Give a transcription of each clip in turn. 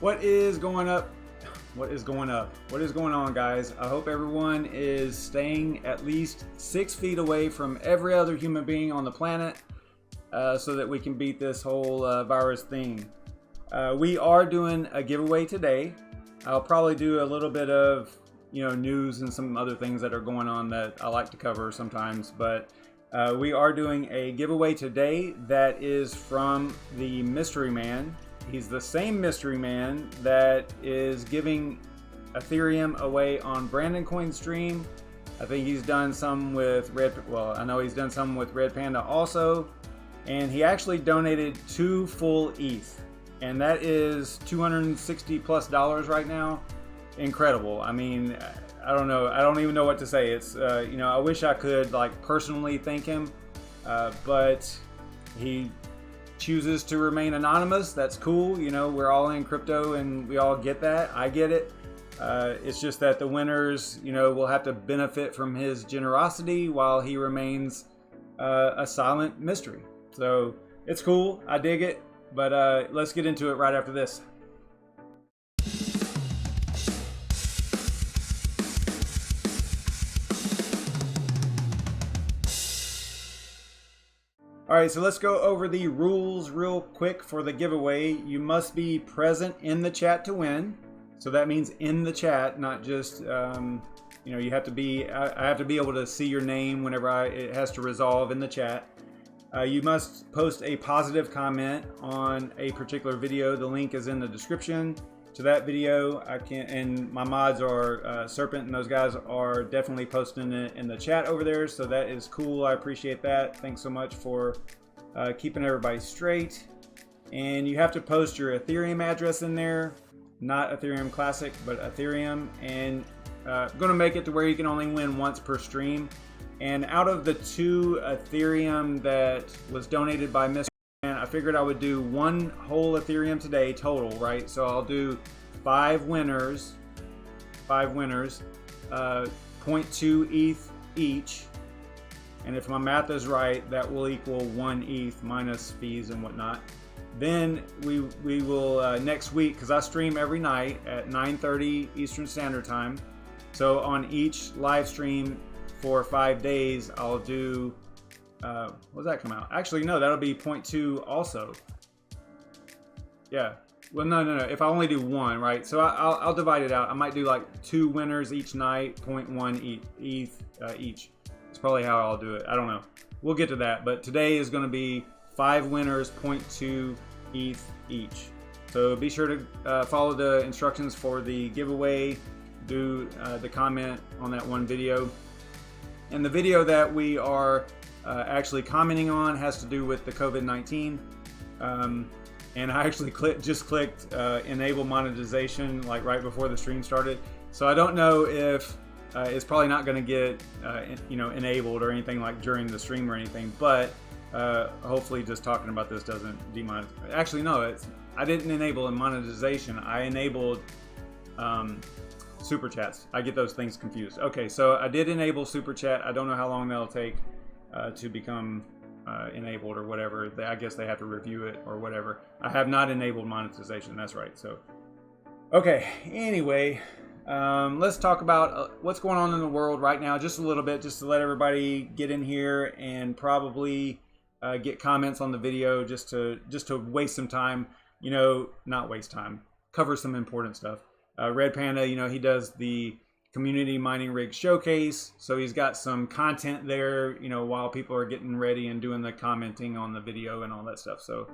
What is going up? What is going up? What is going on, guys? I hope everyone is staying at least 6 feet away from every other human being on the planet so that we can beat this whole virus thing. We are doing a giveaway today. I'll probably do a little bit of news and some other things that are going on that I like to cover sometimes, but we are doing a giveaway today that is from the Mystery Man. He's the same Mystery Man that is giving Ethereum away on Brandon Coin's stream. I think he's done some with I know he's done some with Red Panda also, and he actually donated 2 full ETH, and that is $260+ right now. Incredible. I mean, I don't know. I don't even know what to say. It's I wish I could personally thank him, but he chooses to remain anonymous. That's cool. We're all in crypto and we all get that. I get it. It's just that the winners, will have to benefit from his generosity while he remains a silent mystery. So it's cool. I dig it. But let's get into it right after this. Alright, so let's go over the rules real quick for the giveaway. You must be present in the chat to win. So that means in the chat, not just, you have to be, I have to be able to see your name whenever it has to resolve in the chat. You must post a positive comment on a particular video. The link is in the description to that video. And my mods are Serpent, and those guys are definitely posting it in the chat over there, so that is cool. I appreciate that. Thanks so much for keeping everybody straight. And you have to post your Ethereum address in there, not Ethereum Classic, but Ethereum. And going to make it to where you can only win once per stream. And out of the 2 Ethereum that was donated by Mr. I figured I would do 1 whole Ethereum today total, right? So I'll do 5 winners, 0.2 ETH each. And if my math is right, that will equal 1 ETH minus fees and whatnot. Then we will next week, because I stream every night at 9:30 Eastern Standard Time. So on each live stream for 5 days, I'll do what does that come out? Actually, no, that'll be 0.2 also. Yeah. Well, no. If I only do 1, right? So I'll divide it out. I might do 2 winners each night, 0.1 ETH each. That's probably how I'll do it. I don't know. We'll get to that. But today is going to be 5 winners, 0.2 ETH each. So be sure to follow the instructions for the giveaway. Do the comment on that one video. And the video that we are actually commenting on has to do with the COVID-19, and I actually just clicked enable monetization right before the stream started. So I don't know if it's probably not going to get enabled or anything during the stream or anything, but hopefully just talking about this doesn't demonetize. Actually, no, I didn't enable a monetization. I enabled super chats. I get those things confused. Okay, so I did enable super chat. I don't know how long that'll take to become enabled or whatever. I guess they have to review it or whatever. I have not enabled monetization. That's right. So, okay. Anyway, let's talk about what's going on in the world right now, just a little bit, just to let everybody get in here and probably get comments on the video, just to waste some time. Not waste time. Cover some important stuff. Red Panda, he does the community mining rig showcase, so he's got some content there while people are getting ready and doing the commenting on the video and all that stuff. So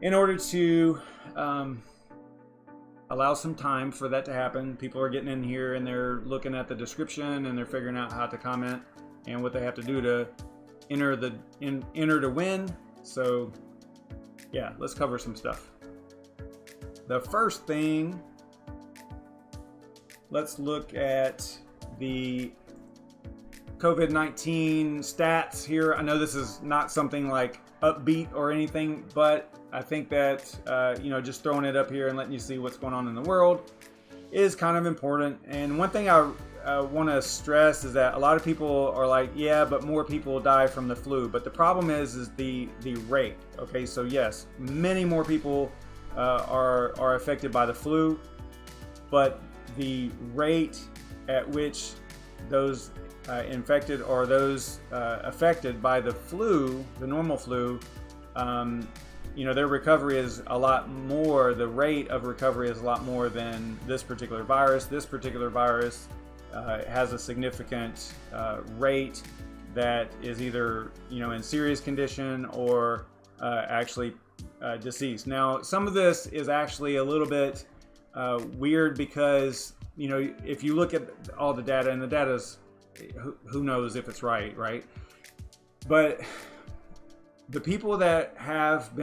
in order to allow some time for that to happen, people are getting in here and they're looking at the description and they're figuring out how to comment and what they have to do to enter to win. So yeah, let's cover some stuff. The first thing, let's look at the COVID-19 stats here. I know this is not something upbeat or anything, but I think that, just throwing it up here and letting you see what's going on in the world is kind of important. And one thing I want to stress is that a lot of people are yeah, but more people die from the flu. But the problem is the rate. Okay, so yes, many more people are affected by the flu, but the rate at which those infected or those affected by the flu, the normal flu, their recovery is a lot more, the rate of recovery is a lot more than this particular virus. This particular virus has a significant rate that is either, in serious condition or actually deceased. Now, some of this is actually a little bit weird because, if you look at all the data, and the data's, who knows if it's right? But the people that have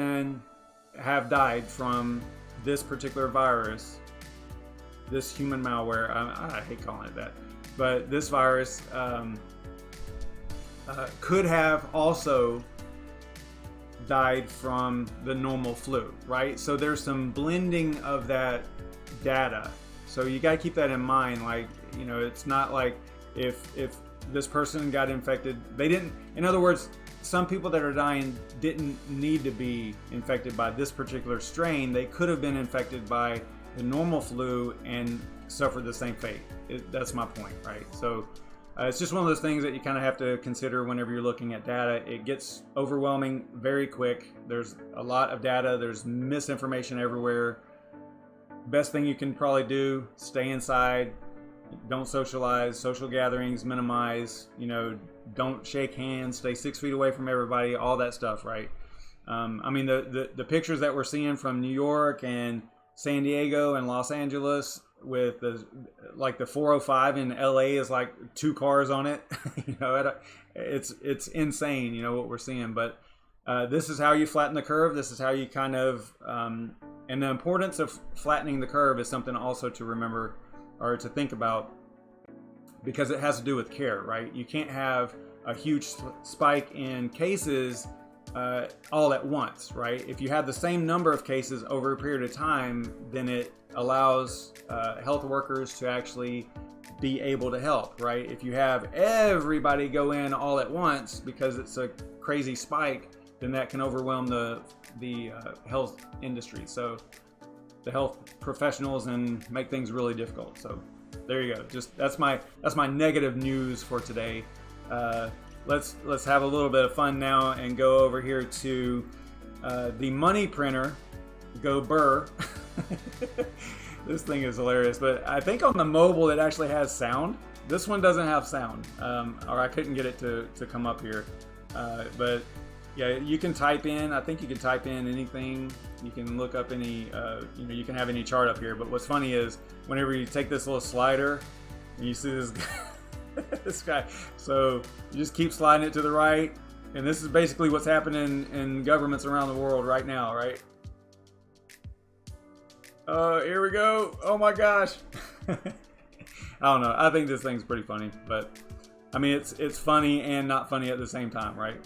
died from this particular virus, this human malware, I hate calling it that, but this virus could have also died from the normal flu, right? So there's some blending of that data. So you got to keep that in mind. It's not like if this person got infected, they didn't, in other words, some people that are dying didn't need to be infected by this particular strain. They could have been infected by the normal flu and suffered the same fate. That's my point, right? So it's just one of those things that you kind of have to consider whenever you're looking at data. It gets overwhelming very quick. There's a lot of data. There's misinformation everywhere. Best thing you can probably do, stay inside. Don't socialize. Social gatherings, minimize. Don't shake hands. Stay 6 feet away from everybody. All that stuff, right? The pictures that we're seeing from New York and San Diego and Los Angeles with the 405 in LA is like 2 cars on it. It's insane. What we're seeing, but this is how you flatten the curve. This is how you kind of and the importance of flattening the curve is something also to remember or to think about, because it has to do with care, right? You can't have a huge spike in cases all at once, right? If you have the same number of cases over a period of time, then it allows health workers to actually be able to help, right? If you have everybody go in all at once because it's a crazy spike, then that can overwhelm the health industry, so the health professionals, and make things really difficult. So there you go. Just that's my negative news for today. Let's have a little bit of fun now and go over here to the money printer. Go Burr. This thing is hilarious, but I think on the mobile it actually has sound. This one doesn't have sound, or I couldn't get it to come up here. But yeah, you can type in. I think you can type in anything. You can look up any. You can have any chart up here. But what's funny is whenever you take this little slider and you see this this guy, so you just keep sliding it to the right, and this is basically what's happening in governments around the world right now, right? Here we go. Oh my gosh. I don't know. I think this thing's pretty funny, but it's funny and not funny at the same time, right?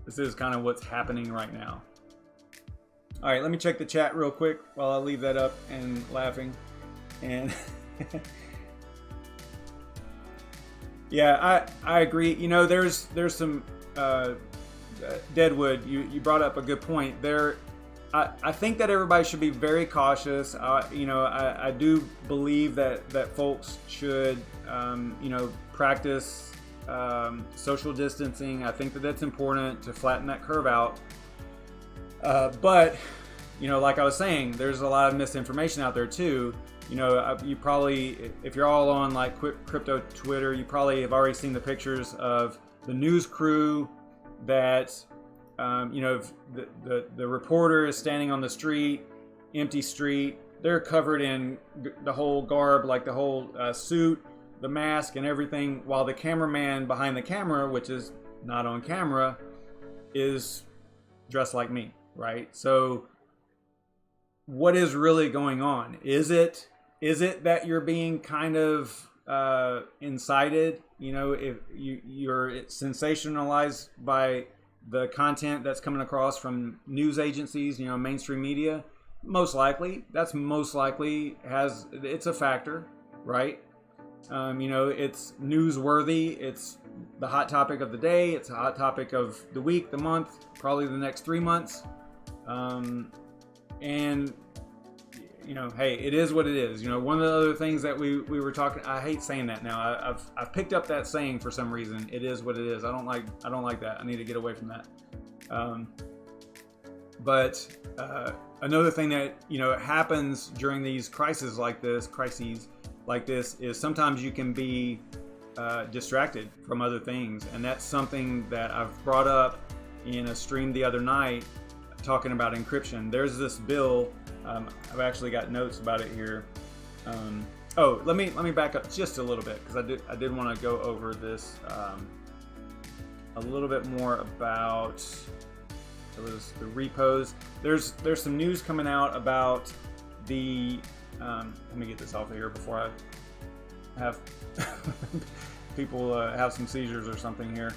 This is kind of what's happening right now. All right, let me check the chat real quick while I leave that up and laughing. And yeah, I agree. There's some Deadwood. You brought up a good point there. I think that everybody should be very cautious. I do believe that folks should practice social distancing. I think that that's important to flatten that curve out. But like I was saying, there's a lot of misinformation out there too. You probably, if you're all on like crypto Twitter, you probably have already seen the pictures of the news crew that, the reporter is standing on the street, empty street. They're covered in the whole garb, like the whole suit, the mask and everything, while the cameraman behind the camera, which is not on camera, is dressed like me, right? So what is really going on? Is it that you're being kind of incited? If you're sensationalized by the content that's coming across from news agencies, mainstream media, it's a factor, right? It's newsworthy. It's the hot topic of the day. It's a hot topic of the week, the month, probably the next 3 months. And you know, hey, it is what it is. You know, one of the other things that we were talking, I hate saying that now. I've picked up that saying for some reason. It is what it is. I don't like that. I need to get away from that. But another thing that, you know, happens during these crises like this is sometimes you can be distracted from other things, and that's something that I've brought up in a stream the other night talking about encryption. There's this bill. I've actually got notes about it here. Let me back up just a little bit, because I did want to go over this a little bit more about the repos. There's some news coming out about the let me get this off of here before I have people have some seizures or something here.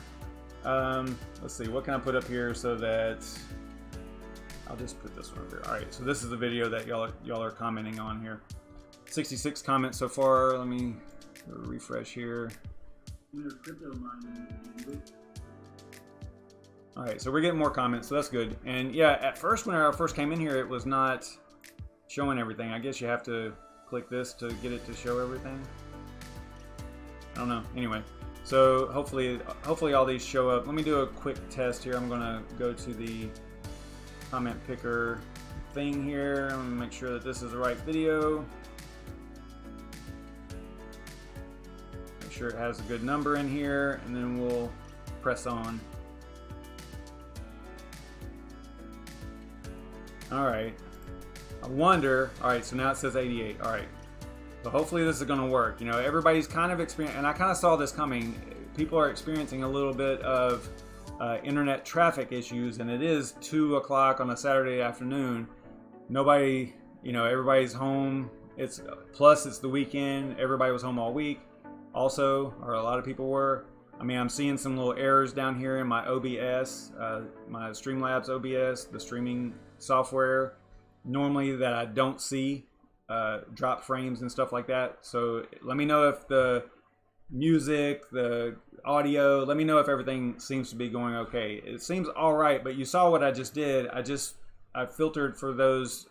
Let's see, what can I put up here so that I'll just put this one over here. All right, so this is the video that y'all are commenting on here. 66 comments so far. Let me refresh here. All right, so we're getting more comments, so that's good. And yeah, at first when I first came in here, it was not showing everything. I guess you have to click this to get it to show everything. I don't know. Anyway, so hopefully all these show up. Let me do a quick test here. I'm gonna go to the comment picker thing here. I'm gonna make sure that this is the right video. Make sure it has a good number in here, and then we'll press on. All right. I wonder. All right, so now it says 88. All right. So hopefully this is going to work. You know, everybody's kind of experiencing, and I kind of saw this coming. People are experiencing a little bit of internet traffic issues, and it is 2 o'clock on a Saturday afternoon. Nobody, you know, everybody's home. It's the weekend. Everybody was home all week also, or a lot of people were. I mean, I'm seeing some little errors down here in my OBS, my Streamlabs OBS, the streaming software, normally that I don't see, drop frames and stuff like that. So let me know if the music, the audio, let me know if everything seems to be going okay. It seems all right, but you saw what I just did. I filtered for those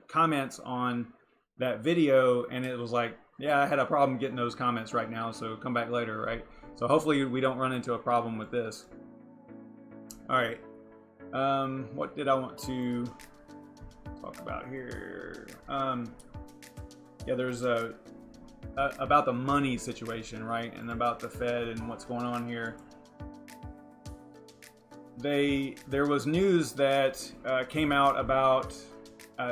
comments on that video, and it was like, yeah, I had a problem getting those comments right now, so come back later, right? So hopefully we don't run into a problem with this. All right. What did I want to talk about here? Yeah, there's about the money situation, right? And about the Fed and what's going on here. There was news that came out about,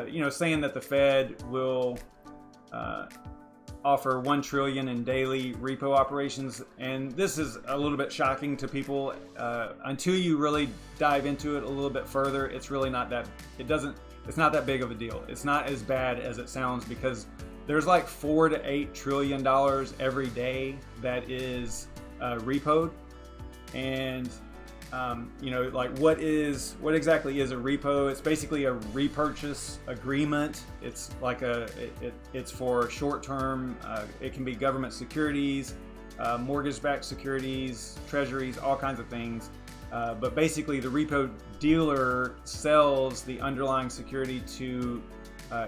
you know, saying that the Fed will offer $1 trillion in daily repo operations, and this is a little bit shocking to people until you really dive into it a little bit further. It's really not that. It's not that big of a deal. It's not as bad as it sounds, because there's like $4 to $8 trillion every day that is repoed, and you know, like what exactly is a repo? It's basically a repurchase agreement. It's like it's for short-term. It can be government securities, mortgage-backed securities, treasuries, all kinds of things. But basically, the repo dealer sells the underlying security to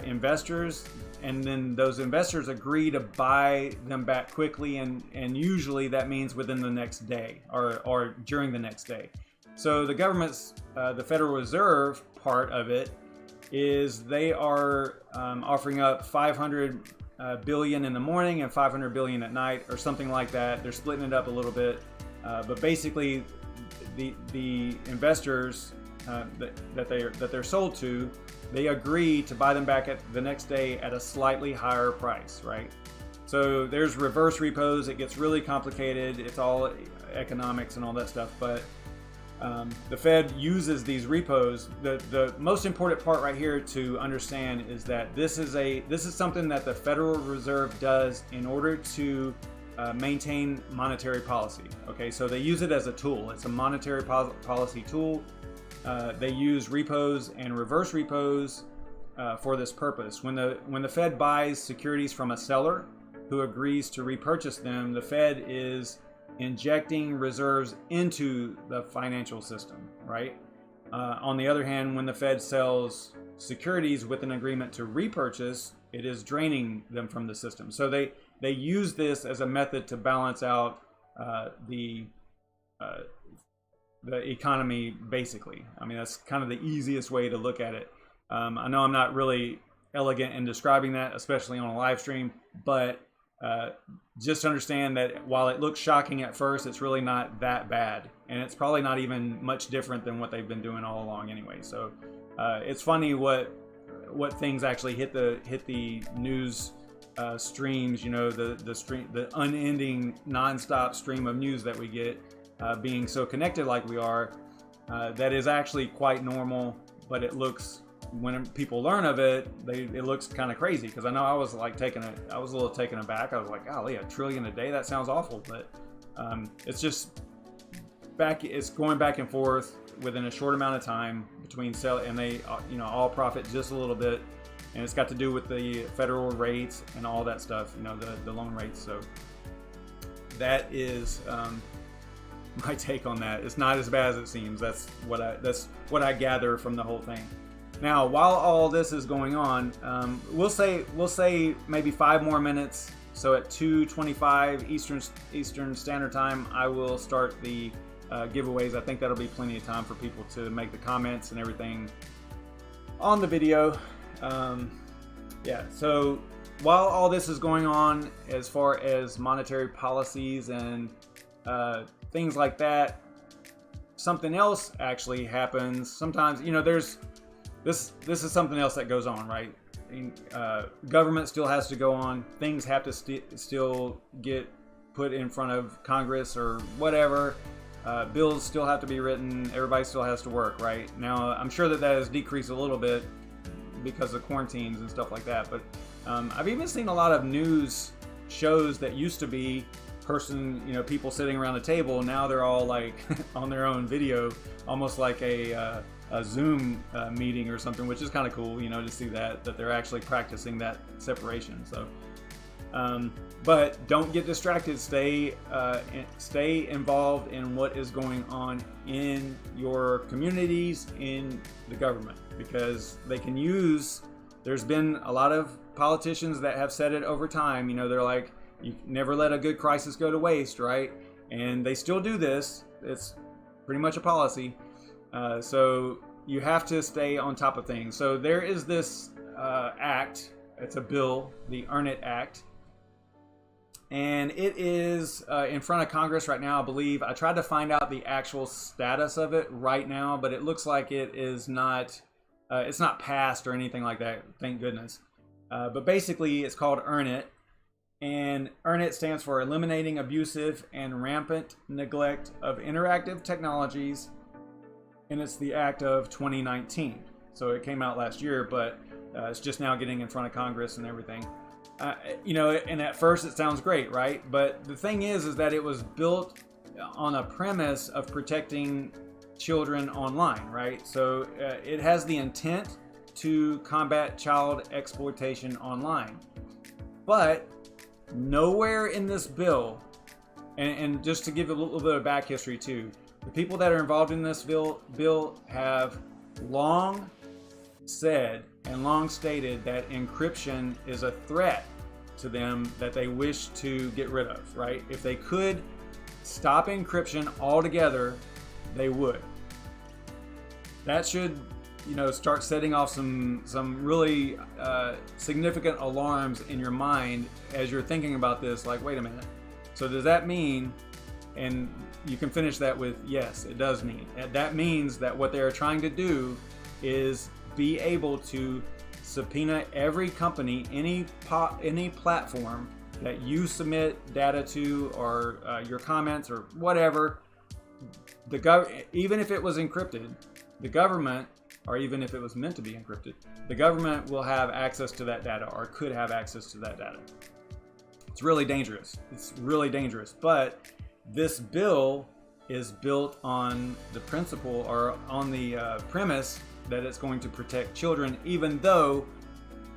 investors, and then those investors agree to buy them back quickly, and usually that means within the next day or during the next day. So the government's, the Federal Reserve part of it is they are offering up $500 billion in the morning and $500 billion at night, or something like that. They're splitting it up a little bit, but basically the investors that they're sold to, they agree to buy them back at the next day at a slightly higher price, right? So there's reverse repos. It gets really complicated. It's all economics and all that stuff. But the Fed uses these repos. The most important part right here to understand is that this is something that the Federal Reserve does in order to maintain monetary policy. Okay, so they use it as a tool. It's a monetary policy tool. They use repos and reverse repos for this purpose. When the Fed buys securities from a seller who agrees to repurchase them, the Fed is injecting reserves into the financial system, right? On the other hand, when the Fed sells securities with an agreement to repurchase, it is draining them from the system. So they use this as a method to balance out the economy, basically. I mean, that's kind of the easiest way to look at it. I know I'm not really elegant in describing that, especially on a live stream, but just understand that while it looks shocking at first, it's really not that bad, and it's probably not even much different than what they've been doing all along anyway. So it's funny what things actually hit the news streams. You know, the unending nonstop stream of news that we get, being so connected like we are, that is actually quite normal. But it looks, when people learn of it, it looks kind of crazy. Because I know I was like I was a little taken aback. I was like, golly, $1 trillion a day? That sounds awful. But it's just it's going back and forth within a short amount of time between sell, and they all profit just a little bit, and it's got to do with the federal rates and all that stuff, the loan rates. So that is my take on that. It's not as bad as it seems. That's what I gather from the whole thing. Now, while all this is going on, we'll say maybe 5 more minutes. So at 2:25 Eastern Standard Time, I will start the giveaways. I think that'll be plenty of time for people to make the comments and everything on the video. Yeah, so while all this is going on, as far as monetary policies and things like that, something else actually happens. Sometimes, there's this is something else that goes on, right? Government still has to go on. Things have to still get put in front of Congress or whatever. Bills still have to be written. Everybody still has to work, right? Now, I'm sure that has decreased a little bit because of quarantines and stuff like that. But I've even seen a lot of news shows that used to be people sitting around the table. Now they're all like on their own video, almost like a Zoom meeting or something, which is kind of cool, to see that they're actually practicing that separation. So, but don't get distracted. Stay involved in what is going on in your communities, in the government, because they can use. There's been a lot of politicians that have said it over time. They're like, you never let a good crisis go to waste, right? And they still do this. It's pretty much a policy. So you have to stay on top of things. So there is this act. It's a bill, the Earn It Act. And it is in front of Congress right now, I believe. I tried to find out the actual status of it right now, but it looks like it is not, it's not passed or anything like that, thank goodness. But basically, it's called Earn It. And Earn It stands for Eliminating Abusive and Rampant Neglect of Interactive Technologies. And it's the Act of 2019. So it came out last year, but it's just now getting in front of Congress and everything. And at first it sounds great, right? But the thing is that it was built on a premise of protecting children online, right? So it has the intent to combat child exploitation online. But nowhere in this bill, and just to give a little bit of back history too, the people that are involved in this bill have long said and long stated that encryption is a threat to them that they wish to get rid of, right? If they could stop encryption altogether, they would. That should, start setting off some really significant alarms in your mind as you're thinking about this, like, wait a minute. So does that mean, and you can finish that with, yes, it does mean. That means that what they are trying to do is be able to subpoena every company, any platform that you submit data to, or your comments or whatever. Even if it was encrypted, the government, or even if it was meant to be encrypted, the government will have access to that data, or could have access to that data. It's really dangerous. It's really dangerous. But this bill is built on the principle, or on the premise, that it's going to protect children, even though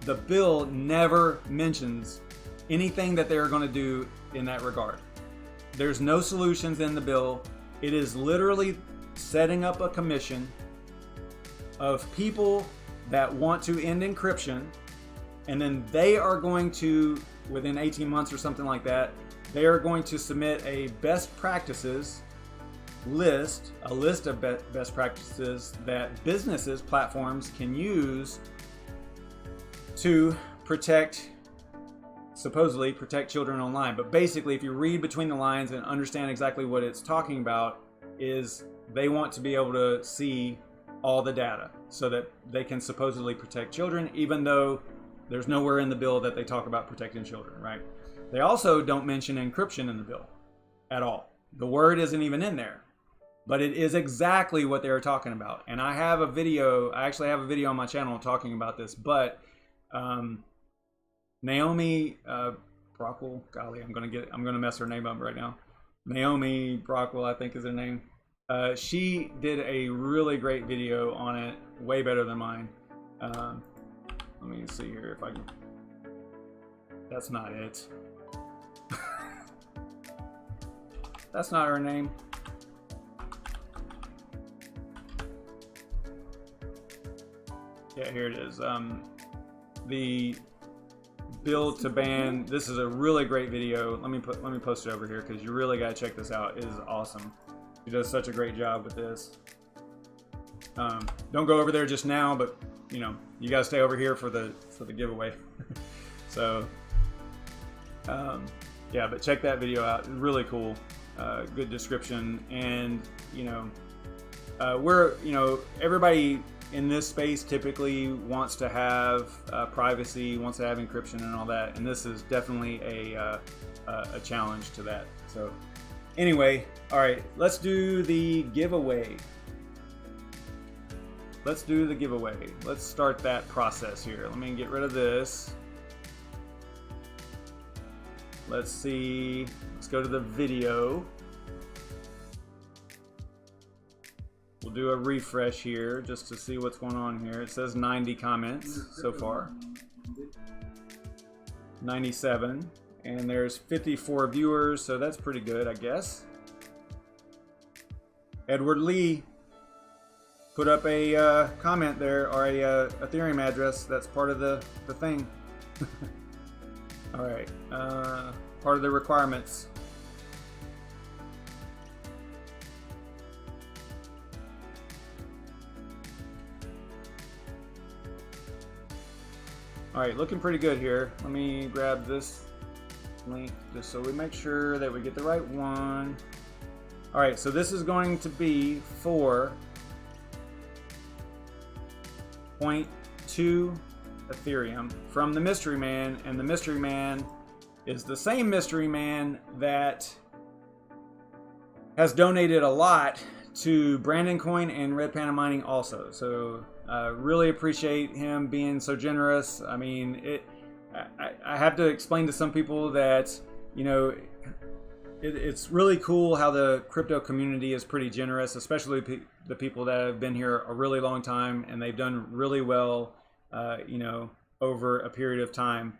the bill never mentions anything that they're going to do in that regard. There's no solutions in the bill. It is literally setting up a commission of people that want to end encryption, and then they are going to, within 18 months or something like that, they are going to submit a best practices list, a list of best practices that businesses, platforms can use to protect, supposedly protect children online. But basically, if you read between the lines and understand exactly what it's talking about, is they want to be able to see all the data so that they can supposedly protect children, even though there's nowhere in the bill that they talk about protecting children, right? They also don't mention encryption in the bill at all. The word isn't even in there, but it is exactly what they're talking about. And I have a video, I actually have a video on my channel talking about this, but Naomi Brockwell, golly, I'm gonna mess her name up right now. Naomi Brockwell, I think is her name. She did a really great video on it, way better than mine. Let me see here if I can. That's not it. That's not her name. Yeah, here it is. The bill to ban. This is a really great video. Let me post it over here because you really gotta check this out. It is awesome. She does such a great job with this. Don't go over there just now, but you know, you gotta stay over here for the giveaway. So yeah, but check that video out. It's really cool. Good description, and you know, everybody in this space typically wants to have privacy, wants to have encryption and all that, and this is definitely a challenge to that. So anyway, all right, let's do the giveaway. Let's do the giveaway. Let's start that process here. Let me get rid of this. Let's see. Let's go to the video. We'll do a refresh here just to see what's going on here. It says 90 comments so far. 97. And there's 54 viewers, so that's pretty good, I guess. Edward Lee put up a comment there, or a Ethereum address. That's part of the thing. All right, part of the requirements. All right, looking pretty good here. Let me grab this link just so we make sure that we get the right one. All right, so this is going to be for 0.2 Ethereum from the Mystery Man, and the Mystery Man is the same Mystery Man that has donated a lot to Brandon Coin and Red Panda Mining also. So really appreciate him being so generous. I mean, I have to explain to some people that, you know, it's really cool how the crypto community is pretty generous, especially the people that have been here a really long time and they've done really well, you know, over a period of time.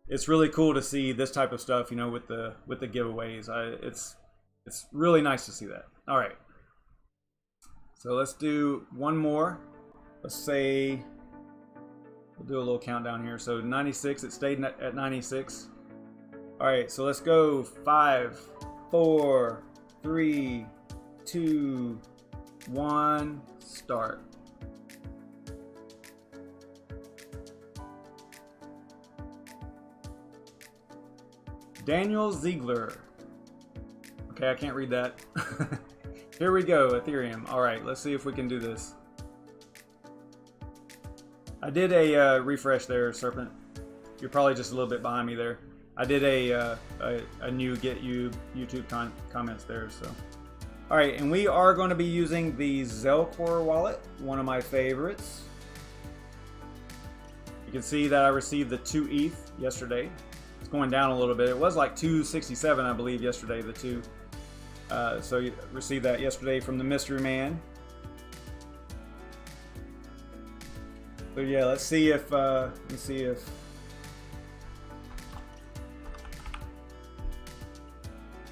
It's really cool to see this type of stuff, you know, with the giveaways. It's really nice to see that. All right, so let's do one more. Let's say we'll do a little countdown here. So 96, it stayed at 96. All right, so let's go. 5, 4, 3, 2, 1, start. Daniel Ziegler. Okay, I can't read that. Here we go, Ethereum. All right, let's see if we can do this. I did a refresh there, Serpent. You're probably just a little bit behind me there. I did a new Get You YouTube comments there. So, all right, and we are going to be using the Zelcore wallet, one of my favorites. You can see that I received the 2 ETH yesterday. It's going down a little bit. It was like 267, I believe, yesterday. The 2. So you received that yesterday from the Mystery Man. So yeah, let's see if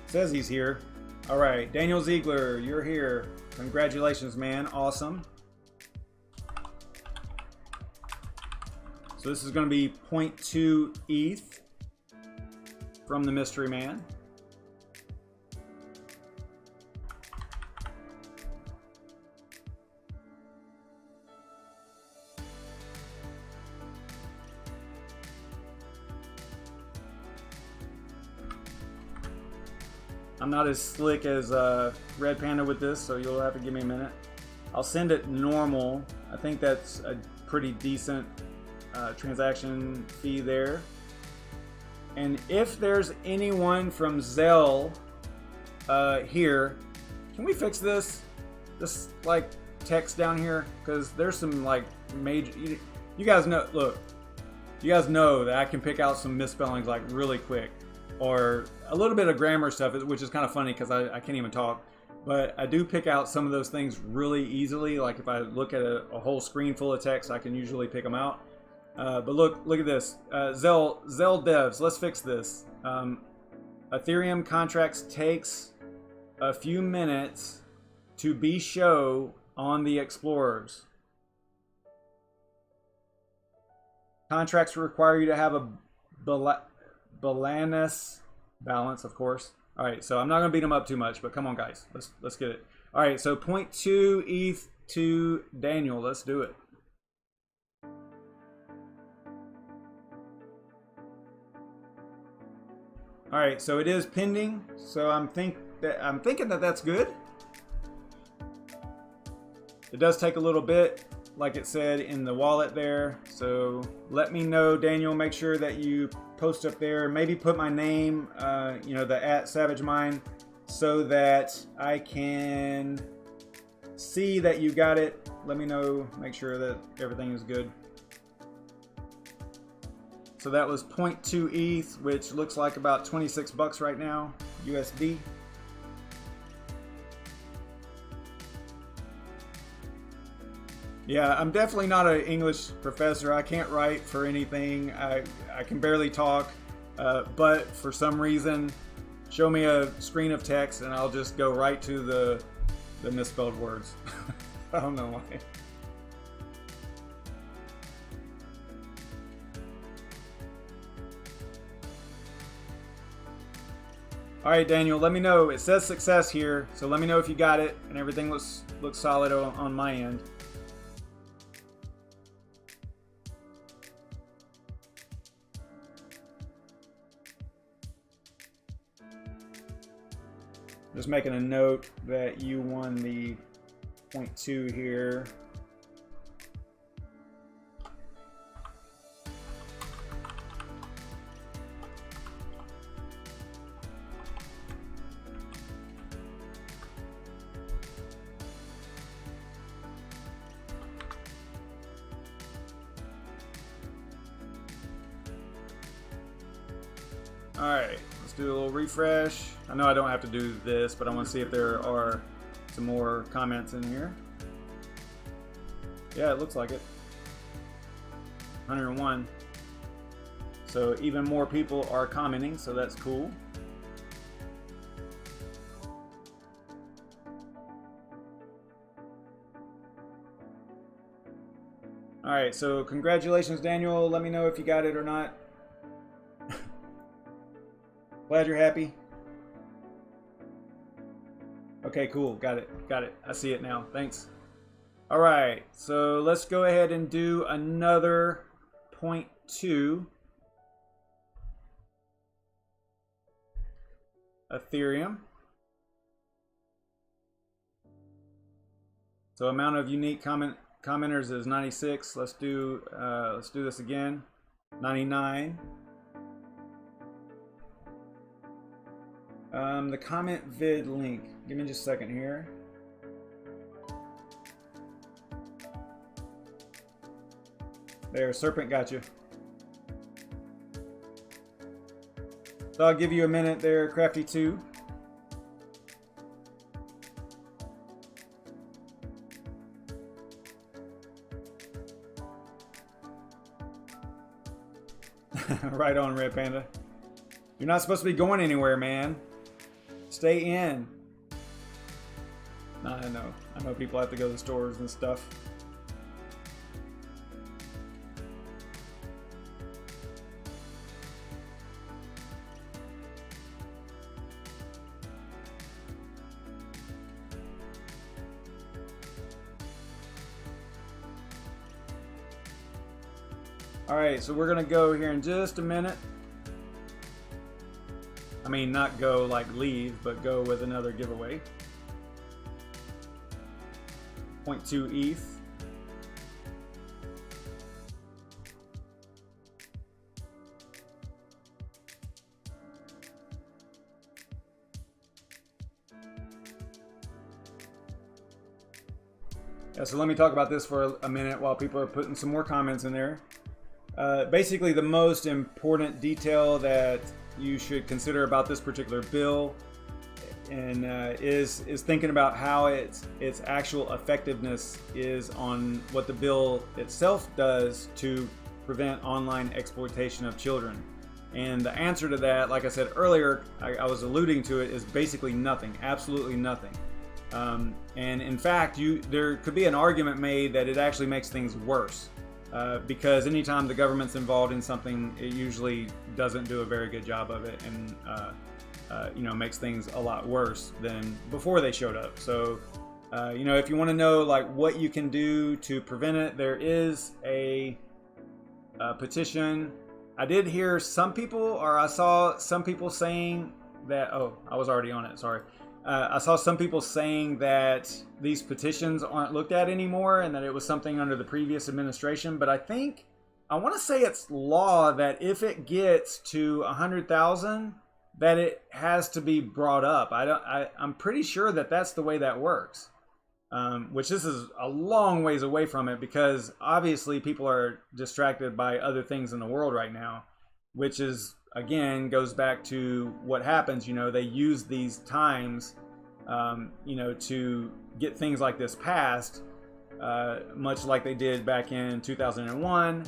says he's here. All right, Daniel Ziegler, you're here. Congratulations, man. Awesome. So this is going to be 0.2 ETH from the mystery man. I'm not as slick as Red Panda with this, so you'll have to give me a minute. I'll send it normal. I think that's a pretty decent transaction fee there. And if there's anyone from Zelle here, can we fix this like text down here? Because there's some like major, you guys know, look, you guys know that I can pick out some misspellings like really quick, or a little bit of grammar stuff, which is kind of funny because I can't even talk. But I do pick out some of those things really easily. Like if I look at a whole screen full of text, I can usually pick them out. But look at this. Zelle devs, let's fix this. Ethereum contracts takes a few minutes to be show on the explorers. Contracts require you to have a balance, of course. All right, so I'm not gonna beat them up too much, but come on, guys, let's get it. All right, so 0.2 ETH to Daniel. Let's do it. All right, so it is pending. So I'm thinking that that's good. It does take a little bit, like it said in the wallet there. So let me know, Daniel. Make sure that you post up there. Maybe put my name, you know, the @SavageMine, so that I can see that you got it. Let me know. Make sure that everything is good. So that was 0.2 ETH, which looks like about 26 bucks right now, USD. Yeah, I'm definitely not an English professor. I can't write for anything. I can barely talk, but for some reason, show me a screen of text and I'll just go right to the misspelled words. I don't know why. All right, Daniel, let me know. It says success here, so let me know if you got it and everything looks solid on my end. Just making a note that you won the 0.2 here. All right, let's do a little refresh. I know I don't have to do this, but I want to see if there are some more comments in here. Yeah, it looks like it. 101. So even more people are commenting, so that's cool. All right, so congratulations, Daniel. Let me know if you got it or not. Glad you're happy. Okay, cool. Got it. I see it now. Thanks. All right, so let's go ahead and do another 0.2 Ethereum. So amount of unique commenters is 96. Let's do this again. 99. The comment vid link. Give me just a second here. There, Serpent got you. So I'll give you a minute there, Crafty2. Right on, Red Panda. You're not supposed to be going anywhere, man. Stay in. Nah, I know people have to go to the stores and stuff. All right, so we're gonna go here in just a minute. I mean, not go like leave, but go with another giveaway. 0.2 ETH. Yeah, so let me talk about this for a minute while people are putting some more comments in there. Basically, the most important detail that you should consider about this particular bill and is thinking about how its actual effectiveness is on what the bill itself does to prevent online exploitation of children. And the answer to that, like I said earlier, I was alluding to it, is basically nothing, absolutely nothing. And in fact, there could be an argument made that it actually makes things worse. Because anytime the government's involved in something, it usually doesn't do a very good job of it, and makes things a lot worse than before they showed up. So, if you want to know like what you can do to prevent it, there is a petition. I did hear some people, or I saw some people saying that. Oh, I was already on it. Sorry. I saw some people saying that these petitions aren't looked at anymore and that it was something under the previous administration. But I want to say it's law that if it gets to 100,000, that it has to be brought up. I'm pretty sure that that's the way that works. Which this is a long ways away from it, because obviously people are distracted by other things in the world right now, which is, again, goes back to what happens. They use these times, to get things like this passed, much like they did back in 2001,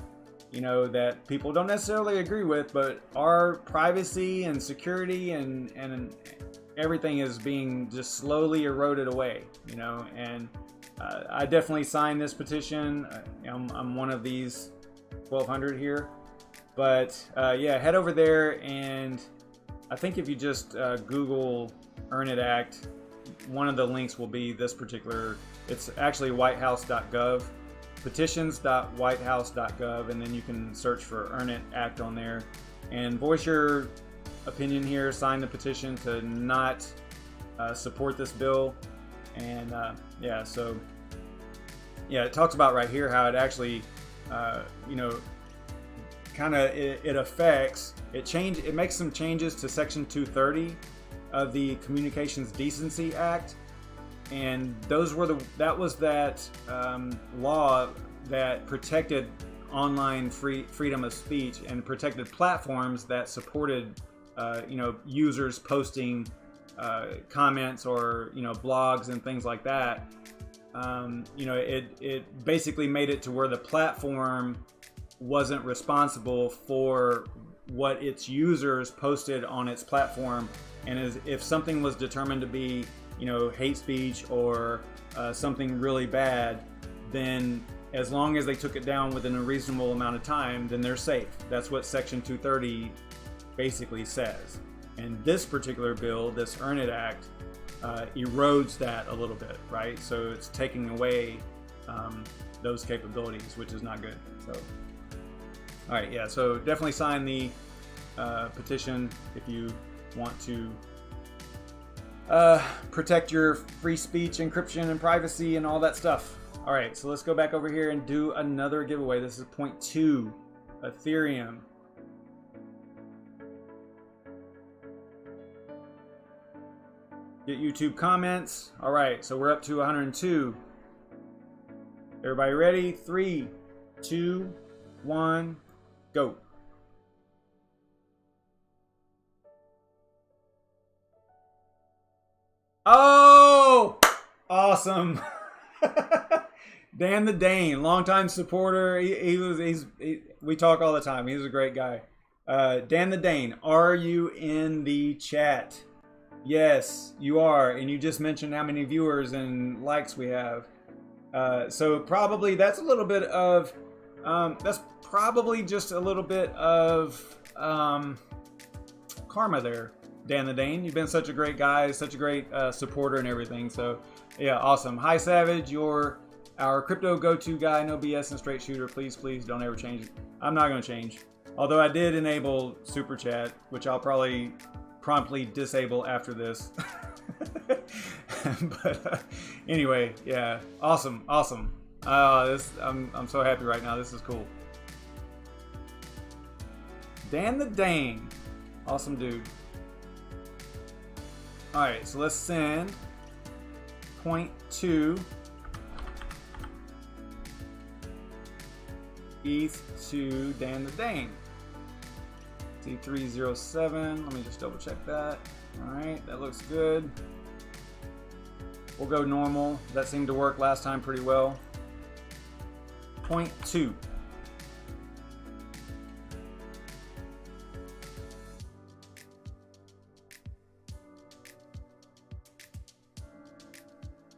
that people don't necessarily agree with, but our privacy and security and everything is being just slowly eroded away, and I definitely signed this petition. I'm one of these 1,200 here. But yeah, head over there, and I think if you just Google Earn It Act, one of the links will be this particular. It's actually whitehouse.gov, petitions.whitehouse.gov, and then you can search for Earn It Act on there and voice your opinion here. Sign the petition to not support this bill. And yeah, so yeah, it talks about right here how it actually, it makes some changes to section 230 of the Communications Decency Act, and that was law that protected online freedom of speech and protected platforms that supported users posting comments or blogs and things like that. It basically made it to where the platform wasn't responsible for what its users posted on its platform, and if something was determined to be hate speech or something really bad, then as long as they took it down within a reasonable amount of time, then they're safe. That's what section 230 basically says. And this particular bill, this Earn It Act, erodes that a little bit, right? So it's taking away those capabilities, which is not good. So all right, yeah, so definitely sign the petition if you want to protect your free speech, encryption, and privacy, and all that stuff. All right, so let's go back over here and do another giveaway. This is 0.2 Ethereum. Get YouTube comments. All right, so we're up to 102. Everybody ready? 3, 2, 1, go. Oh, awesome. Dan the Dane, longtime supporter. We talk all the time. He's a great guy. Dan the Dane, are you in the chat? Yes, you are. And you just mentioned how many viewers and likes we have. So probably that's a little bit of, that's probably just a little bit of karma there, Dan the Dane. You've been such a great guy, such a great supporter and everything. So yeah, awesome. Hi Savage, you're Our crypto go-to guy, no BS and straight shooter. Please, please don't ever change it. I'm not going to change. Although I did enable super chat, which I'll probably promptly disable after this. But anyway, yeah, awesome. I'm so happy right now. This is cool. Dan the Dane, awesome dude. All right, so let's send 0.2 ETH to Dan the Dane. T307. Let me just double check that. All right, that looks good. We'll go normal. That seemed to work last time pretty well. 0.2.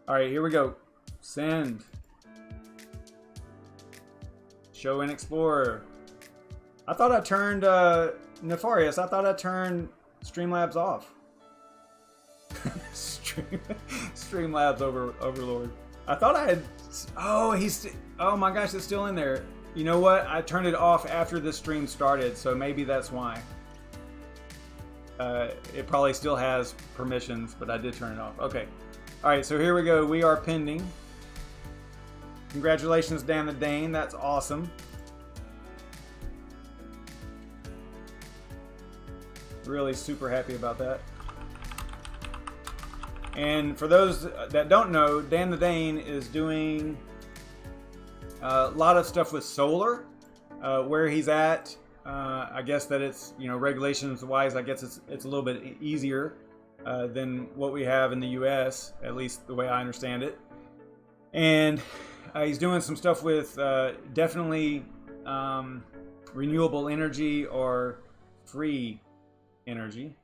All right, here we go. Send. Show in Explorer. I thought I turned Nefarious. I thought I turned Streamlabs off. Streamlabs Overlord. I thought I had. Oh, oh my gosh, it's still in there. You know what? I turned it off after the stream started, so maybe that's why. It probably still has permissions, but I did turn it off. Okay. All right, so here we go. We are pending. Congratulations, Dan the Dane. That's awesome. Really super happy about that. And for those that don't know, Dan the Dane is doing a lot of stuff with solar. Where he's at, I guess that it's, you know, regulations wise, I guess it's a little bit easier than what we have in the US, at least the way I understand it. And he's doing some stuff with definitely renewable energy or free energy.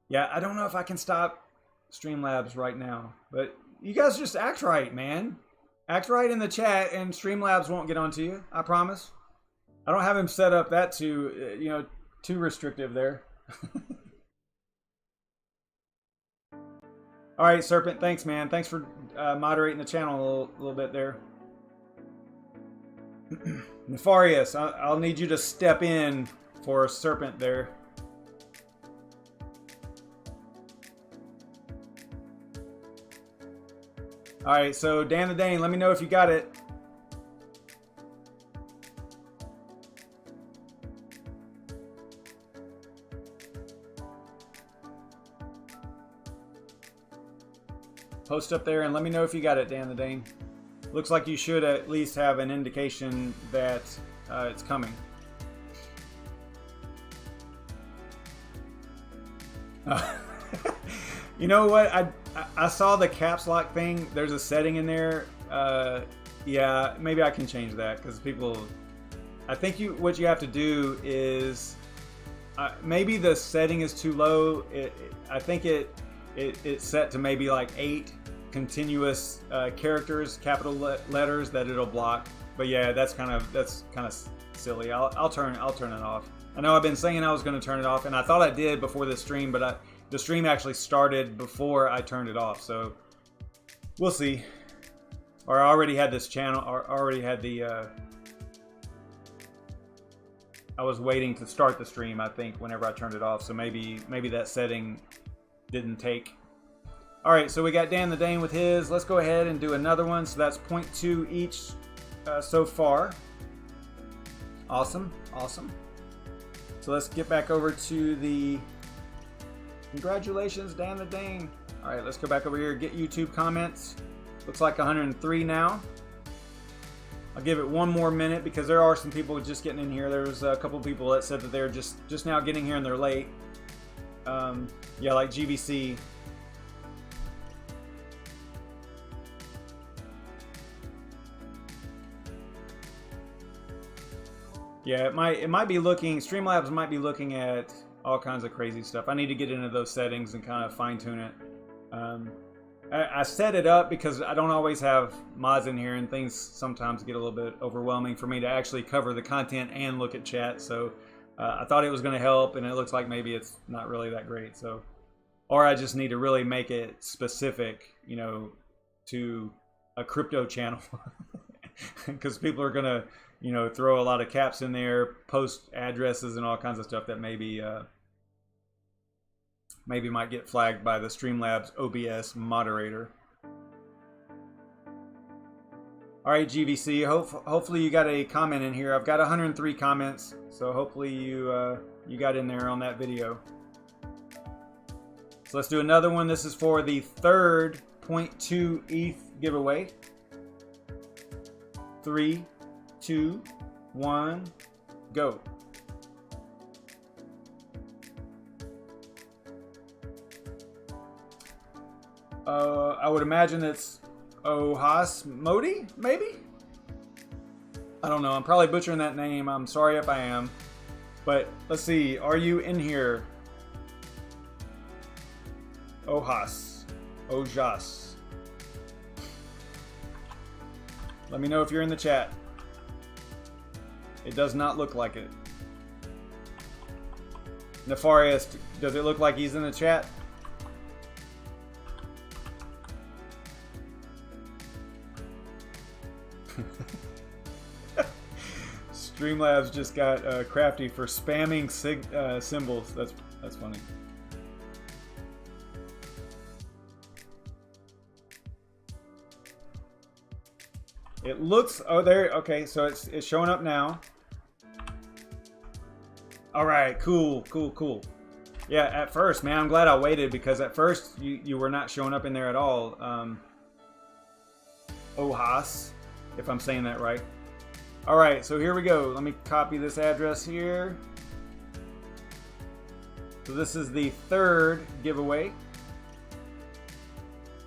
Yeah, I don't know if I can stop Streamlabs right now, but you guys just act right, man. Act right in the chat and Streamlabs won't get onto you, I promise. I don't have him set up that too, you know, too restrictive there. All right, Serpent, thanks, man. Thanks for moderating the channel a little bit there. Nefarious, I'll need you to step in for Serpent there. All right, so Dan the Dane, let me know if you got it. Post up there and let me know if you got it, Dan the Dane. Looks like you should at least have an indication that it's coming. You know what? I saw the caps lock thing. There's a setting in there. Yeah, maybe I can change that because people. I think what you have to do is maybe the setting is too low. I think it's set to maybe like 8 continuous characters, capital letters that it'll block. But yeah, that's kind of silly. I'll turn it off. I know I've been saying I was going to turn it off, and I thought I did before the stream, but the stream actually started before I turned it off. So we'll see. Or I already had this channel. Or already had the. I was waiting to start the stream, I think, whenever I turned it off. So maybe that setting didn't take. All right, so we got Dan the Dane with his. Let's go ahead and do another one. So that's 0.2 each so far. Awesome. So let's get back over to the congratulations, Dan the Dane. All right, let's go back over here, get YouTube comments. Looks like 103 now. I'll give it one more minute because there are some people just getting in here. There's a couple people that said that they're just now getting here and they're late. Yeah, like GBC. Yeah, it might be looking, Streamlabs might be looking at all kinds of crazy stuff. I need to get into those settings and kind of fine tune it. I set it up because I don't always have mods in here and things sometimes get a little bit overwhelming for me to actually cover the content and look at chat. So I thought it was going to help, and it looks like maybe it's not really that great. So, or I just need to really make it specific, you know, to a crypto channel because people are gonna, you know, throw a lot of caps in there, post addresses and all kinds of stuff that maybe maybe might get flagged by the Streamlabs OBS moderator. All right, GVC. Hopefully you got a comment in here. I've got 103 comments, so hopefully you got in there on that video. So let's do another one. This is for the third 0.2 ETH giveaway. 3, 2, 1, go. I would imagine it's Ohas Modi, maybe? I don't know. I'm probably butchering that name. I'm sorry if I am. But let's see. Are you in here? Ojas. Let me know if you're in the chat. It does not look like it. Nefarious, does it look like he's in the chat? Streamlabs just got crafty for spamming symbols. That's funny. It looks, oh there, okay, so it's showing up now. All right, cool. Yeah, at first, man, I'm glad I waited because at first you were not showing up in there at all. Ohas, if I'm saying that right. All right, so here we go. Let me copy this address here. So this is the third giveaway.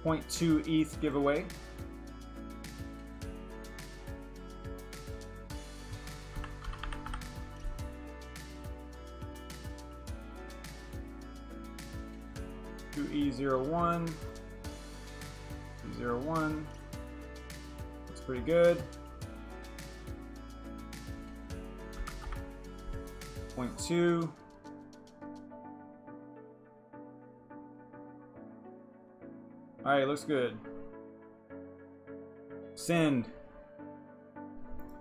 0.2 ETH giveaway. E01. E01. That's pretty good. 0.2. All right, looks good. Send.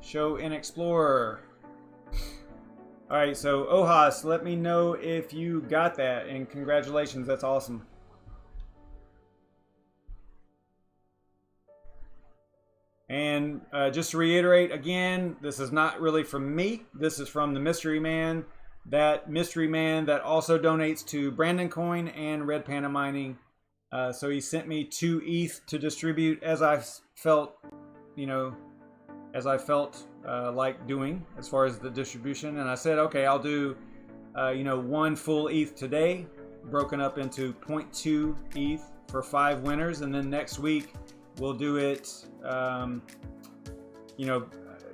Show in Explorer. All right, so Ohas, let me know if you got that, and congratulations, that's awesome. And just to reiterate again, this is not really from me. This is from the mystery man. That mystery man that also donates to Brandon Coin and Red Panda Mining. So he sent me 2 ETH to distribute as I felt, you know, like doing as far as the distribution. And I said, okay, I'll do, you know, 1 full ETH today, broken up into 0.2 ETH for 5 winners. And then next week we'll do it, you know,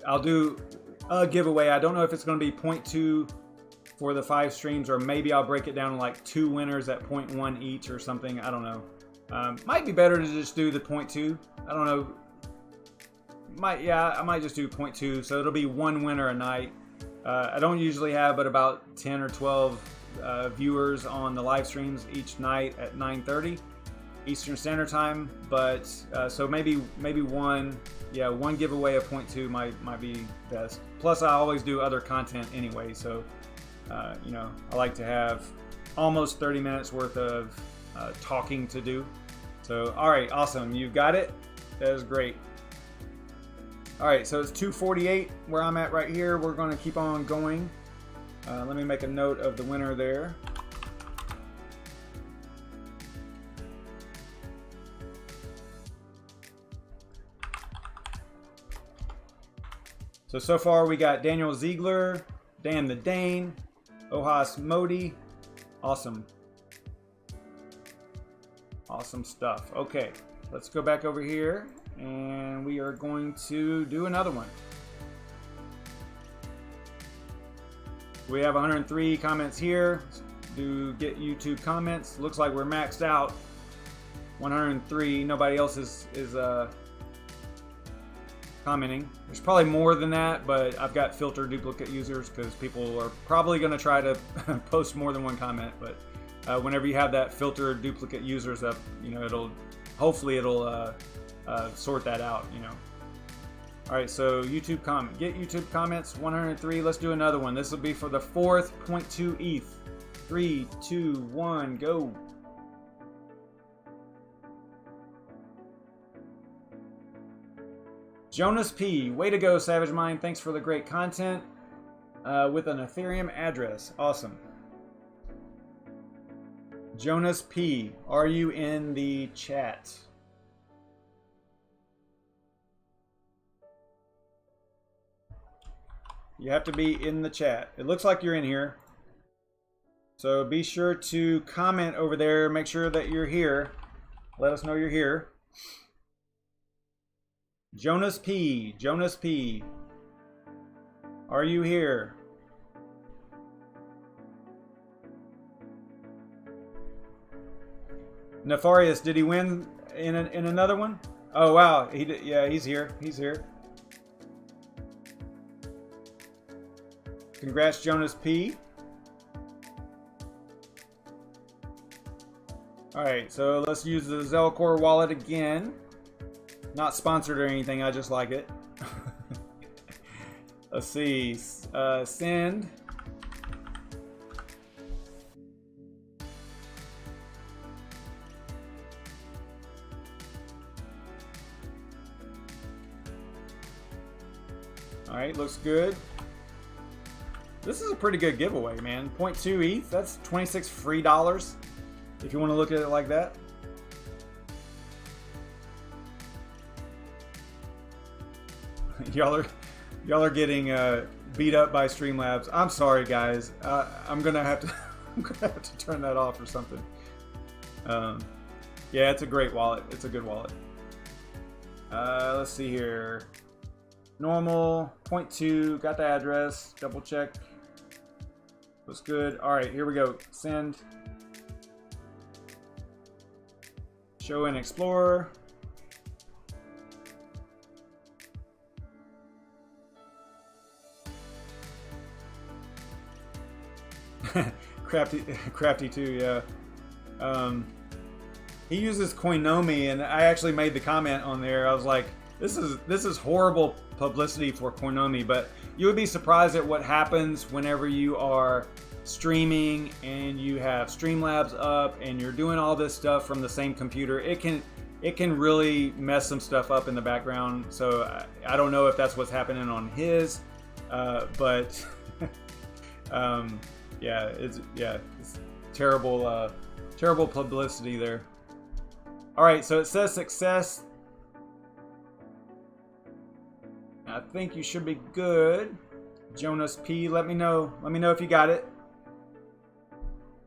I'll do a giveaway. I don't know if it's going to be 0.2 for the 5 streams, or maybe I'll break it down to like 2 winners at 0.1 each or something. I don't know. Might be better to just do the 0.2. I don't know. I might just do 0.2, so it'll be 1 winner a night. I don't usually have but about 10 or 12 viewers on the live streams each night at 9:30 Eastern Standard Time, but so maybe one giveaway of 0.2 might be best. Plus I always do other content anyway, so you know, I like to have almost 30 minutes worth of talking to do. So all right, awesome, you got it. That is great. All right, so it's 2:48 where I'm at right here. We're going to keep on going. Let me make a note of the winner there. So far we got Daniel Ziegler, Dan the Dane, Ohas Modi. Awesome. Awesome stuff. Okay, let's go back over here and we are going to do another one. We have 103 comments here. Do get YouTube comments. Looks like we're maxed out. 103. Nobody else is commenting. There's probably more than that, but I've got filter duplicate users because people are probably going to try to post more than one comment. But whenever you have that filter duplicate users up, you know, hopefully it'll sort that out, you know. All right, so YouTube comment, get YouTube comments 103. Let's do another one. This will be for the fourth 0.2 ETH. 3, 2, 1, go. Jonas P, way to go, SavageMine. Thanks for the great content with an Ethereum address. Awesome. Jonas P, are you in the chat? You have to be in the chat. It looks like you're in here. So be sure to comment over there. Make sure that you're here. Let us know you're here. Jonas P. Jonas P. Are you here? Nefarious, did he win in another one? Oh wow, he did, yeah, he's here. He's here. Congrats, Jonas P. Alright, so let's use the Zelcore wallet again. Not sponsored or anything, I just like it. Let's see. Send. Alright, looks good. This is a pretty good giveaway, man. 0.2 ETH, that's 26 free dollars. If you want to look at it like that. Y'all are getting beat up by Streamlabs. I'm sorry, guys. I'm gonna have to turn that off or something. Yeah, it's a great wallet. It's a good wallet. Let's see here. Normal 0.2. Got the address. Double check. Looks good. All right, here we go. Send. Show in Explorer. crafty too, yeah. He uses Coinomi, and I actually made the comment on there. I was like, this is horrible publicity for Coinomi, but you would be surprised at what happens whenever you are streaming and you have Streamlabs up and you're doing all this stuff from the same computer. It can really mess some stuff up in the background. So I don't know if that's what's happening on his, but yeah, it's terrible, terrible publicity there. All right, so it says success. I think you should be good. Jonas P, let me know if you got it.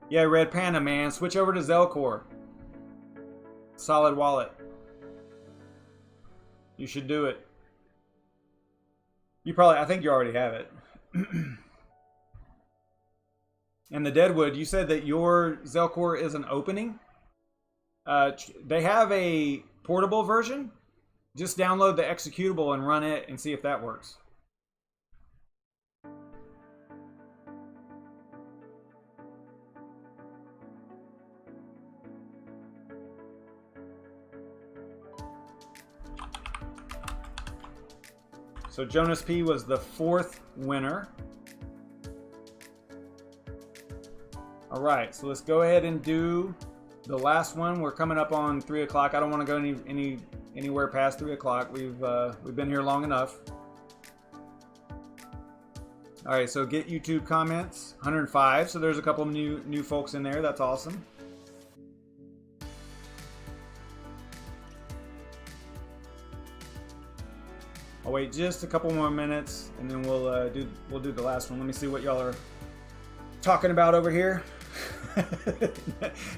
Yeah, Red Panda, man, switch over to Zelcore. Solid wallet. You should do it. I think you already have it. And the Deadwood, you said that your Zelcore isn't opening. They have a portable version. Just download the executable and run it and see if that works. So Jonas P was the fourth winner. All right, so let's go ahead and do the last one. We're coming up on 3 o'clock. I don't want to go anywhere past 3 o'clock. We've been here long enough. All right, so get YouTube comments, 105. So there's a couple of new folks in there. That's awesome. I'll wait just a couple more minutes, and then we'll do the last one. Let me see what y'all are talking about over here.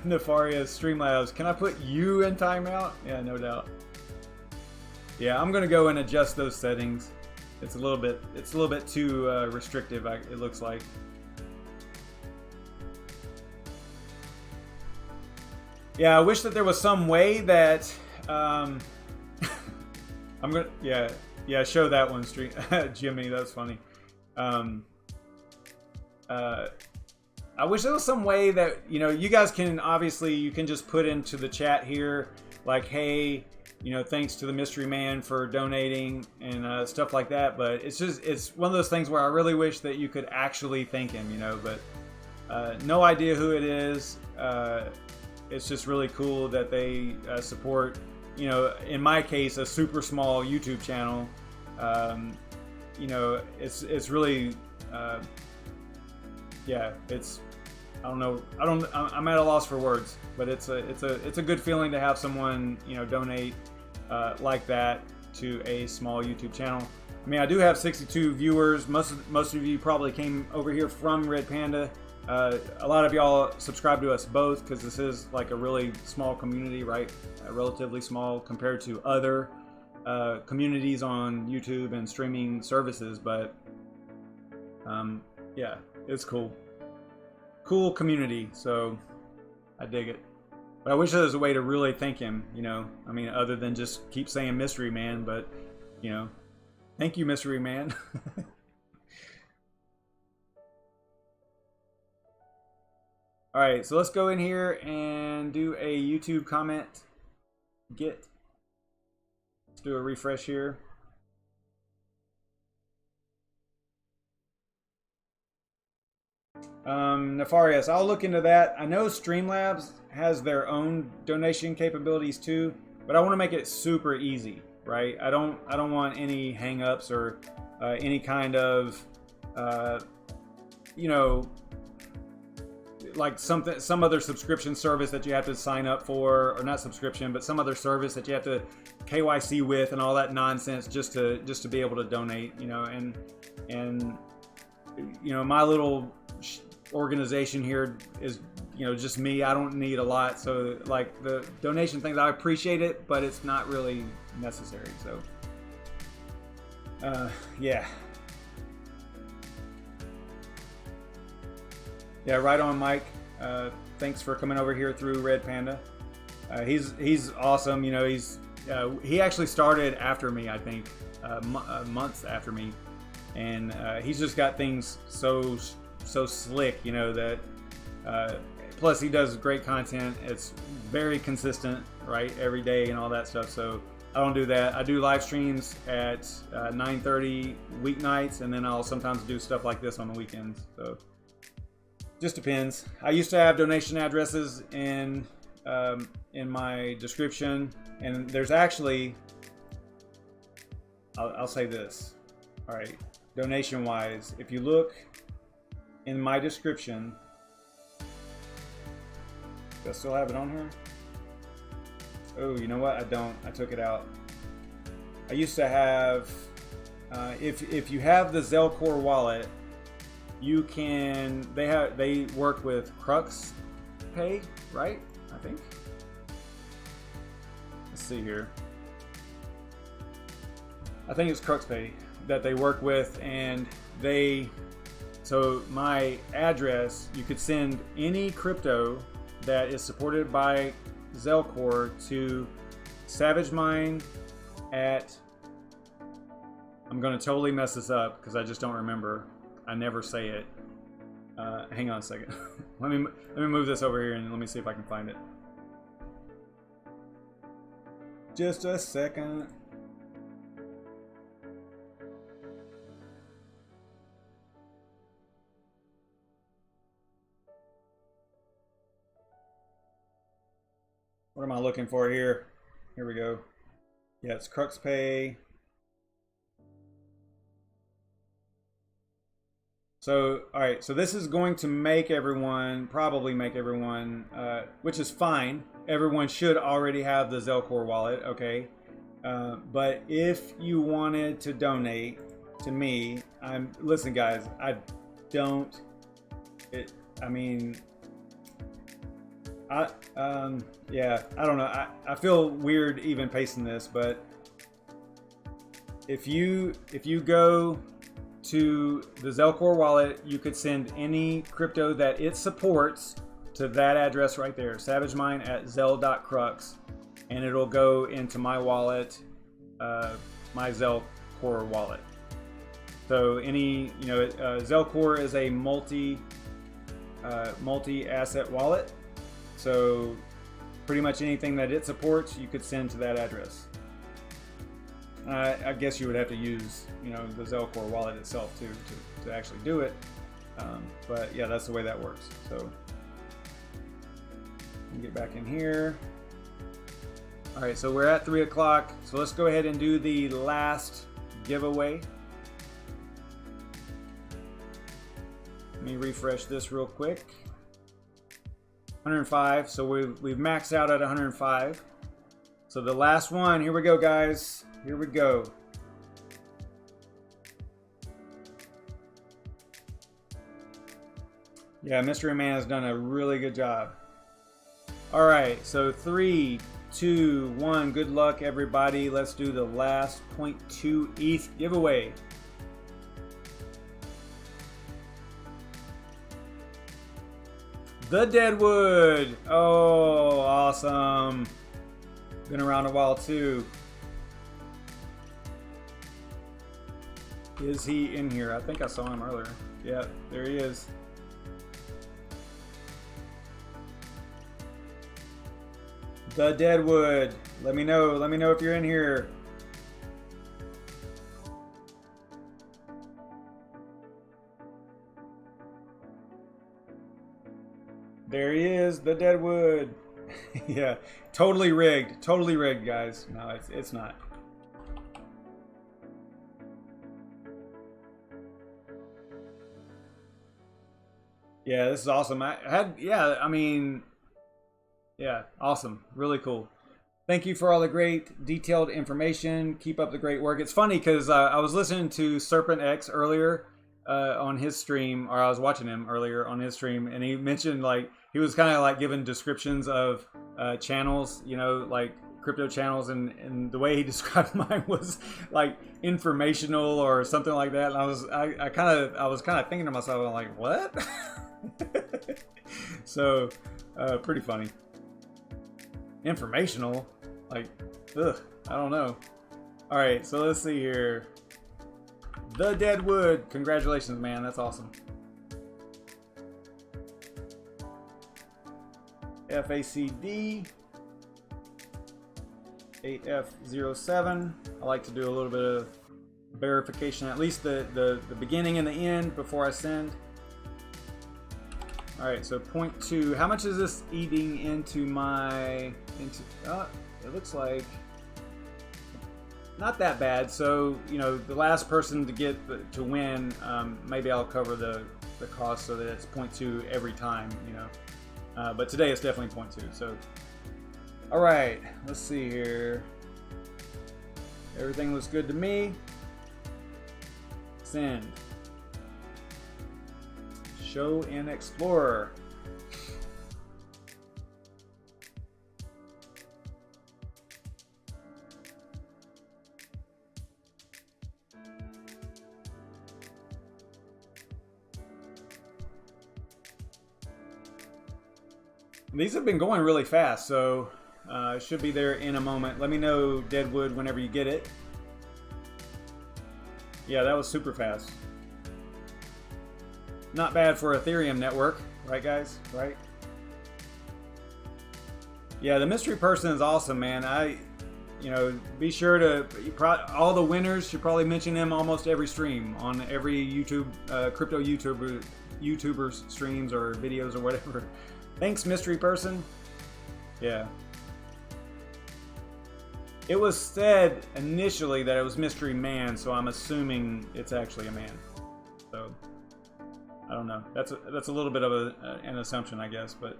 Nefarious Streamlabs. Can I put you in timeout? Yeah, no doubt. Yeah, I'm gonna go and adjust those settings. It's a little bit too restrictive. It looks like. Yeah, I wish that there was some way that I'm gonna yeah show that one stream. Jimmy, that's funny. I wish there was some way that, you know, you guys can, obviously you can just put into the chat here like, hey, you know, thanks to the mystery man for donating and stuff like that. But it's one of those things where I really wish that you could actually thank him, you know, but no idea who it is. It's just really cool that they support, you know, in my case, a super small YouTube channel. You know, it's really, yeah, it's, I don't know, I'm at a loss for words, but it's a good feeling to have someone, you know, donate like that to a small YouTube channel. I mean, I do have 62 viewers. Most of you probably came over here from Red Panda. A lot of y'all subscribe to us both because this is like a really small community, right? Relatively small compared to other communities on YouTube and streaming services, but yeah, it's cool. Cool community, so I dig it. But I wish there was a way to really thank him, you know. I mean, other than just keep saying mystery man, but, you know, thank you, mystery man. All right, so let's go in here and do a YouTube comment. Let's do a refresh here. Nefarious, I'll look into that. I know Streamlabs has their own donation capabilities too, but I want to make it super easy, right? I don't want any hang-ups or any kind of you know, like some other subscription service that you have to sign up for, or not subscription, but some other service that you have to KYC with and all that nonsense just to be able to donate, you know. And you know, my little organization here is, you know, just me. I don't need a lot, so like the donation things, I appreciate it, but it's not really necessary. So yeah, right on, Mike. Thanks for coming over here through Red Panda. He's awesome. You know, he actually started after me, I think, months after me, and he's just got things so slick, you know, that plus he does great content. It's very consistent, right, every day and all that stuff. So I don't do that. I do live streams at 9:30 weeknights, and then I'll sometimes do stuff like this on the weekends. So just depends. I used to have donation addresses in my description, and there's actually, I'll say this. All right, donation wise, if you look in my description, do I still have it on here? Oh, you know what? I don't. I took it out. I used to have, if you have the Zelcore wallet, you can, they work with Crux Pay, right? I think. Let's see here. I think it's Crux Pay that they work with, and so my address, you could send any crypto that is supported by Zelcore to SavageMine at, I'm going to totally mess this up because I just don't remember. I never say it. Hang on a second. let me move this over here and let me see if I can find it. Just a second. What am I looking for here? Here we go. Yeah, it's Crux Pay. So, all right, so this is going to probably make everyone, which is fine. Everyone should already have the Zelcore wallet, okay? But if you wanted to donate to me, listen guys, I don't don't know. I feel weird even pasting this, but if you go to the Zelcore wallet, you could send any crypto that it supports to that address right there, SavageMine at zel.crux, and it'll go into my wallet, my Zelcore wallet. So any, you know, Zelcore is a multi-asset wallet. So pretty much anything that it supports, you could send to that address. I guess you would have to use, you know, the Zelcore wallet itself too to actually do it. But yeah, that's the way that works. So get back in here. All right, so we're at 3 o'clock. So let's go ahead and do the last giveaway. Let me refresh this real quick. 105, so we've maxed out at 105. So the last one, here we go, guys. Here we go. Yeah, Mystery Man has done a really good job. All right, so 3, 2, 1. Good luck, everybody. Let's do the last 0.2 ETH giveaway. The Deadwood. Oh, awesome. Been around a while too. Is he in here? I think I saw him earlier. Yeah, there he is. The Deadwood. Let me know. Let me know if you're in here. There he is, the Deadwood. Yeah, totally rigged. Totally rigged, guys. No, it's not. Yeah, this is awesome. Yeah, awesome. Really cool. Thank you for all the great detailed information. Keep up the great work. It's funny because I was listening to Serpent X earlier on his stream, or I was watching him earlier on his stream, and he mentioned, like, he was kind of like giving descriptions of channels, you know, like crypto channels, and the way he described mine was like informational or something like that. And I was kind of thinking to myself, I'm like, what? So pretty funny. Informational, like, ugh, I don't know. All right, so let's see here. The Deadwood, congratulations, man. That's awesome. FACD 8F07. I like to do a little bit of verification, at least the beginning and the end before I send. All right, so 0.2. How much is this eating into my it looks like not that bad. So, you know, the last person to win, maybe I'll cover the cost so that it's 0.2 every time, you know. But today it's definitely 0.2. So, all right, let's see here. Everything looks good to me. Send. Show in Explorer. These have been going really fast, so it should be there in a moment. Let me know, Deadwood, whenever you get it. Yeah, that was super fast. Not bad for Ethereum network, right, guys? Right? Yeah, the mystery person is awesome, man. You know, be sure to all the winners should probably mention him almost every stream on every YouTube crypto YouTubers streams or videos or whatever. Thanks, mystery person. Yeah. It was said initially that it was Mystery Man, so I'm assuming it's actually a man. So I don't know. That's a little bit of an assumption, I guess, but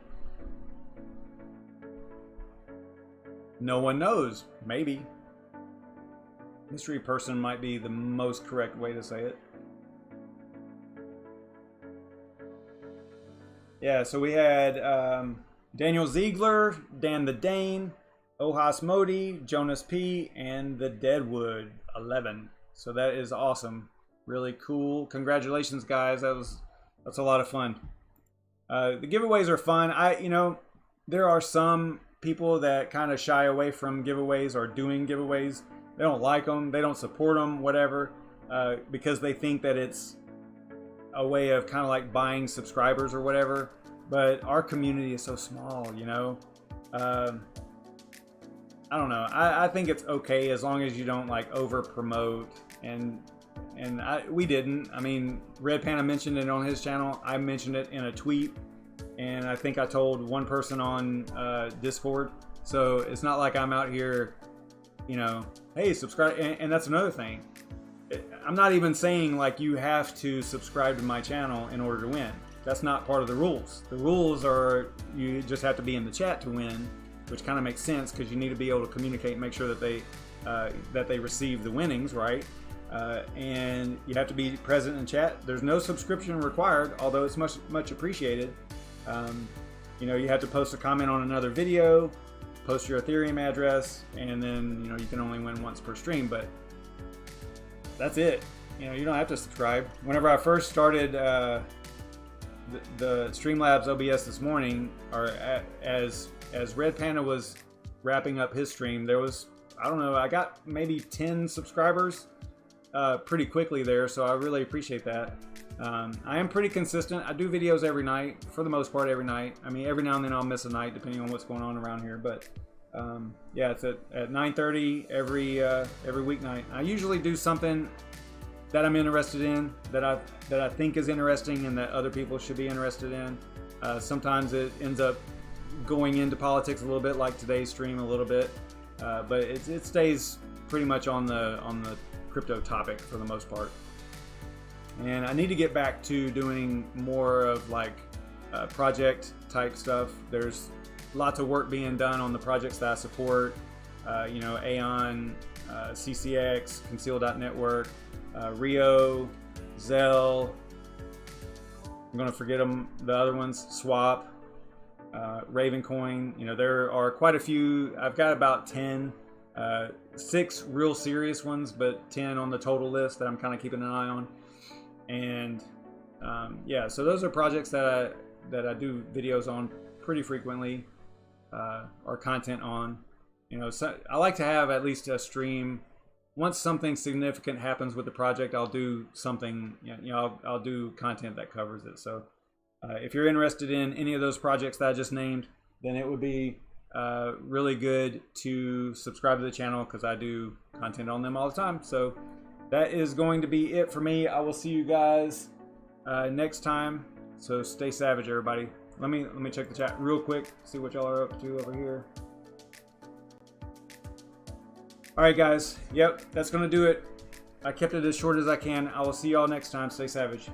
no one knows. Maybe. Mystery person might be the most correct way to say it. Yeah, so we had Daniel Ziegler, Dan the Dane, Ohas Modi, Jonas P, and the Deadwood 11. So that is awesome. Really cool. Congratulations, guys. That's a lot of fun. The giveaways are fun. You know, there are some people that kind of shy away from giveaways or doing giveaways. They don't like them. They don't support them, whatever, because they think that it's a way of kind of like buying subscribers or whatever. But our community is so small, you know. I don't know. I think it's okay as long as you don't like over promote, and we didn't. I mean, Red Panda mentioned it on his channel. I mentioned it in a tweet, and I think I told one person on Discord. So it's not like I'm out here, you know, hey, subscribe. And that's another thing. I'm not even saying like you have to subscribe to my channel in order to win. That's not part of the rules. The rules are you just have to be in the chat to win, which kind of makes sense because you need to be able to communicate and make sure that they receive the winnings, right? And you have to be present in chat. There's no subscription required, although it's much appreciated. You know, you have to post a comment on another video, post your Ethereum address, and then you know you can only win once per stream. But that's it. You know, you don't have to subscribe. Whenever I first started the Streamlabs OBS this morning, or as Red Panda was wrapping up his stream, there was, I don't know, I got maybe 10 subscribers pretty quickly there, so I really appreciate that. I am pretty consistent. I do videos every night, for the most part every night. I mean, every now and then I'll miss a night depending on what's going on around here, but yeah, it's at 9:30 every weeknight. I usually do something that I'm interested in, that I think is interesting and that other people should be interested in. Sometimes it ends up going into politics a little bit, like today's stream a little bit, but it stays pretty much on the crypto topic for the most part. And I need to get back to doing more of like project type stuff. There's lots of work being done on the projects that I support. You know, Aeon, CCX, Conceal.network, Rio, Zell. I'm gonna forget them, the other ones, Swap, Ravencoin. You know, there are quite a few. I've got about 10, 6 real serious ones, but 10 on the total list that I'm kind of keeping an eye on. And yeah, so those are projects that I do videos on pretty frequently, or content on. You know, so I like to have at least a stream. Once something significant happens with the project, I'll do something, you know, I'll do content that covers it. So if you're interested in any of those projects that I just named, then it would be really good to subscribe to the channel because I do content on them all the time. So that is going to be it for me. I will see you guys next time. So stay savage, everybody. Let me check the chat real quick, see what y'all are up to over here. All right, guys. Yep, that's going to do it. I kept it as short as I can. I will see y'all next time. Stay savage.